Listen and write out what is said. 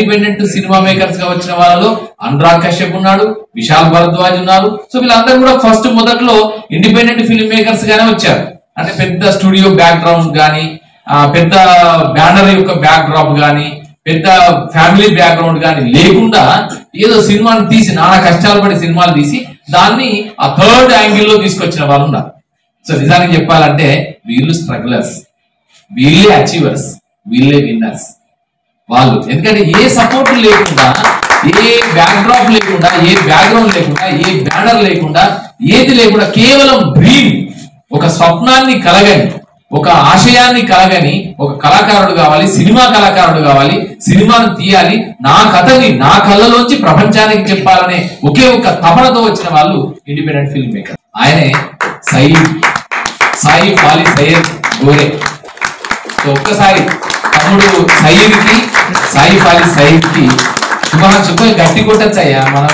Independent cinema makers గా వచ్చిన వాళ్ళలో అనురాగ్ కశ్యప్ ఉన్నాడు, విశాల్ భరద్వాజ్ ఉన్నారు. సో వీళ్ళందరూ కూడా ఫస్ట్ మొదట్లో ఇండిపెండెంట్ ఫిల్మ్ మేకర్స్ గానే వచ్చారు. అంటే పెద్ద స్టూడియో బ్యాక్గ్రౌండ్ కానీ, పెద్ద బ్యానర్ యొక్క బ్యాక్ డ్రాప్ కానీ, పెద్ద ఫ్యామిలీ బ్యాక్గ్రౌండ్ కానీ లేకుండా ఏదో సినిమాని తీసి నానా కష్టాలు పడి సినిమాలు తీసి దాన్ని ఆ థర్డ్ యాంగిల్లో తీసుకొచ్చిన వాళ్ళు ఉన్నారు. సో నిజానికి చెప్పాలంటే వీళ్ళు స్ట్రగ్లర్స్, వీళ్ళే అచీవర్స్, వీళ్ళే విన్నర్స్ వాళ్ళు. ఎందుకంటే ఏ సపోర్ట్ లేకుండా, ఏ బ్యాక్ డ్రాప్ లేకుండా, ఏ బ్యాక్గ్రౌండ్ లేకుండా, ఏ బ్యానర్ లేకుండా, ఏది లేకుండా కేవలం డ్రీమ్, ఒక స్వప్నాన్ని కలగని, ఒక ఆశయాన్ని కలగని ఒక కళాకారుడు కావాలి, సినిమా కళాకారుడు కావాలి, సినిమాను తీయాలి, నా కథని నా కళ్ళలోంచి ప్రపంచానికి చెప్పాలనే ఒకే ఒక తపనతో వచ్చిన వాళ్ళు ఇండిపెండెంట్ ఫిల్మ్ మేకర్. ఆయనే సాయి ఫాలి సయ్యద్ గోరే. సో ఒక్కసారి తమ్ముడు సయ్యద్ కి, సాయి ఫాలి సయ్యద్ కి శుభాకాంక్షలు. గట్టి కొట్టచ్చయ్యా మనం.